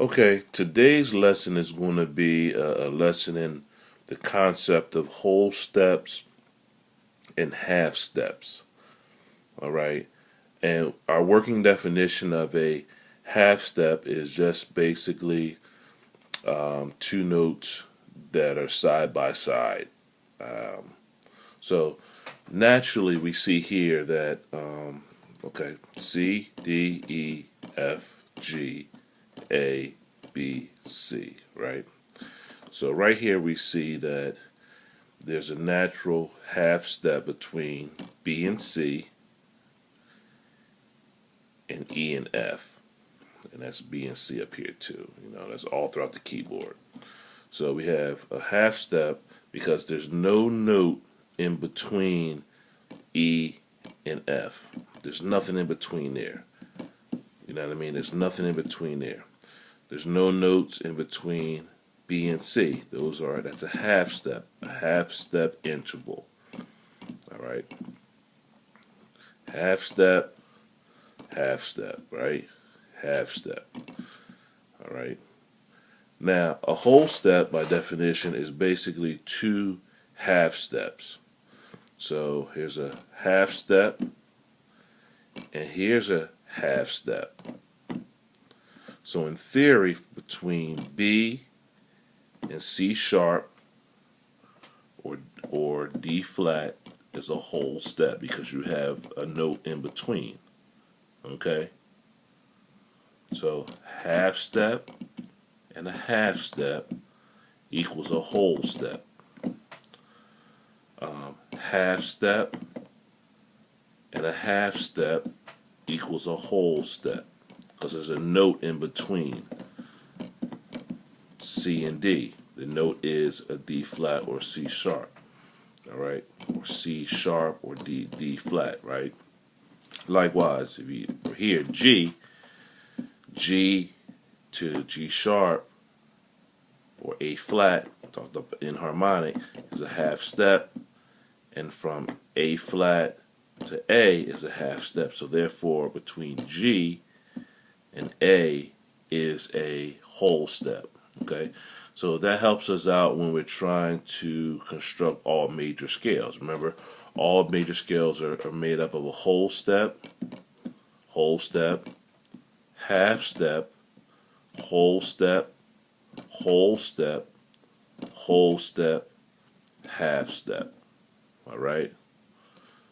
Okay, today's lesson is going to be a lesson in the concept of whole steps and half steps. All right, and our working definition of a half step is just basically two notes that are side by side. So naturally, we see here that okay, C, D, E, F, G, A, B, C, right? So right here we see that there's a natural half step between B and C and E and F. And that's B and C up here too. That's all throughout the keyboard. So we have a half step because there's no note in between E and F. There's nothing in between there. You know what I mean? There's nothing in between there. There's no notes in between B and C. That's a half step interval. All right. Half step, right? Half step. All right. Now, a whole step by definition is basically two half steps. So here's a half step, and here's a half step. So in theory, between B and C sharp or D flat is a whole step because you have a note in between. Okay? So half step and a half step equals a whole step. Half step and a half step equals a whole step because there's a note in between C and D. The note is a D flat or C sharp, all right, or C sharp or D flat, right? Likewise, if you here G to G sharp or A flat, talked up in harmonic, is a half step, and from A flat to A is a half step. So therefore, between G and A is a whole step. Okay, so that helps us out when we're trying to construct all major scales. Remember, all major scales are made up of a whole step, half step, whole step, whole step, whole step, half step. All right.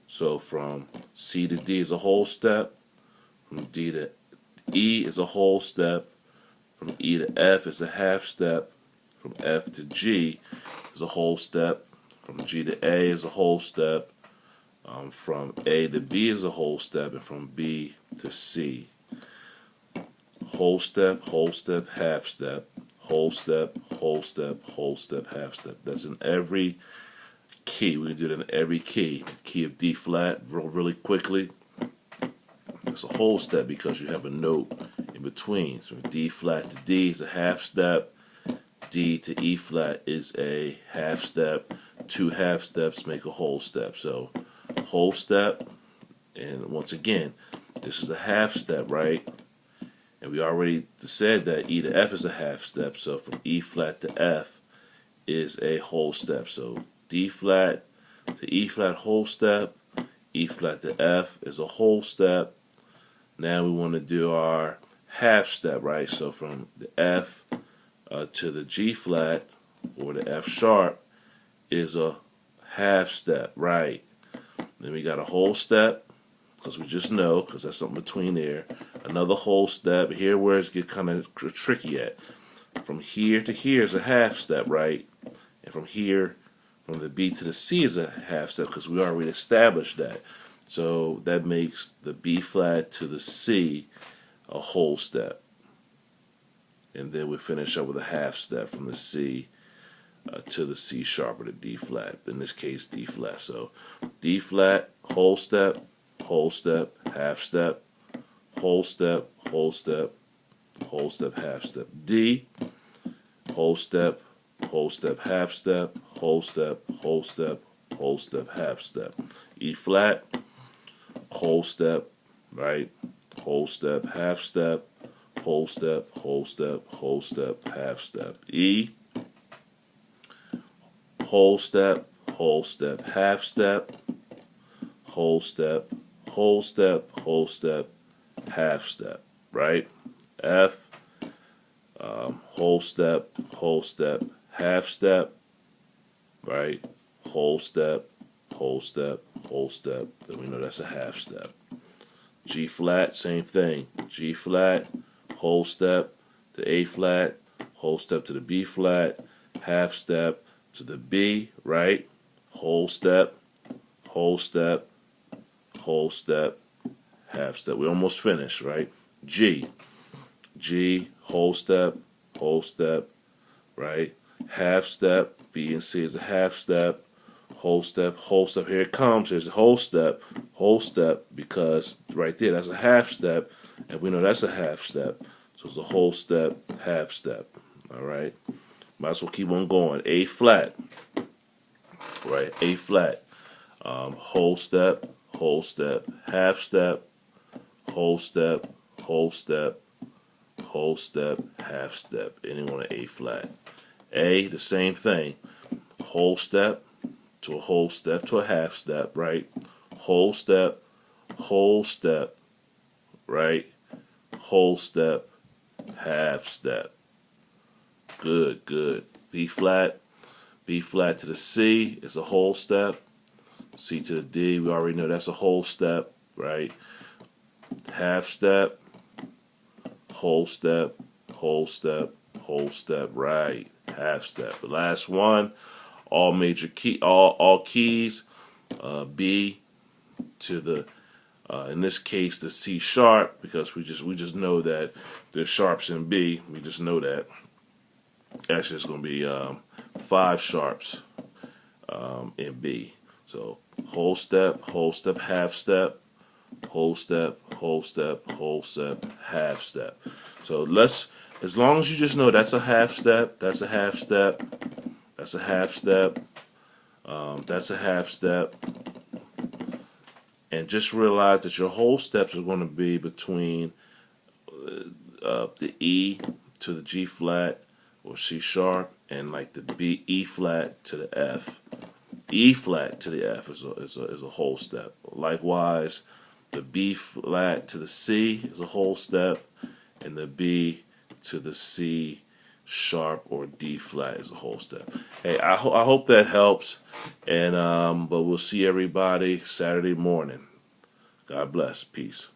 So from C to D is a whole step, from D to E is a whole step, from E to F is a half step, from F to G is a whole step, from G to A is a whole step, from A to B is a whole step, and from B to C. Whole step, half step, whole step, half step. That's in every key. We do that in every key. Key of D flat, really quickly. It's a whole step because you have a note in between. So D flat to D is a half step. D to E flat is a half step. Two half steps make a whole step. So whole step, and once again, this is a half step, right? And we already said that E to F is a half step. So from E flat to F is a whole step. So D flat to E flat whole step, E flat to F is a whole step. Now we want to do our half step, right? So from the F to the G flat or the F sharp is a half step, right? Then we got a whole step because we just know, because that's something between there. Another whole step. Here where it gets kind of tricky at. From here to here is a half step, right? And from here, from the B to the C is a half step because we already established that. So that makes the B flat to the C a whole step. And then we finish up with a half step from the C to the C sharp or the D flat. In this case, D flat. So D flat, whole step, half step, whole step, half step. D, whole step, half step, whole step, half step. E flat, whole step, right? Whole step, half step, whole step, whole step, whole step, half step. E, whole step, half step, whole step, whole step, whole step, half step, right? F, whole step, half step, right? Whole step, whole step, whole step. Then we know that's a half step. G flat, same thing. G flat, whole step to A flat, whole step to the B flat, half step to the B, right? Whole step, whole step, whole step, half step. We almost finished, right? G, whole step, right? Half step, B and C is a half step, whole step, here it comes, here's a whole step, because right there, that's a half step, and we know that's a half step, so it's a whole step, half step, all right? Might as well keep on going. A flat, right? A flat, whole step, half step, whole step, whole step, half step. Anyone at A flat. A, the same thing. Whole step to a whole step to a half step, right? Whole step, right? Whole step, half step. Good, good. B flat to the C is a whole step. C to the D, we already know that's a whole step, right? Half step, whole step, right? Half step. The last one, all major key, all keys. B to the, in this case, the C sharp, because we just know that there's sharps in B. We just know that. Actually, it's going to be 5 sharps in B. So whole step, half step, whole step, half step. So as long as you just know that's a half step, that's a half step, that's a half step, that's a half step, and just realize that your whole steps are going to be between the E to the G flat or C sharp, and like the B, E flat to the F. E flat to the F is a whole step. Likewise, the B flat to the C is a whole step, and the B to the C sharp or D flat is a whole step. Hey, I hope that helps, and but we'll see everybody Saturday morning. God bless. Peace.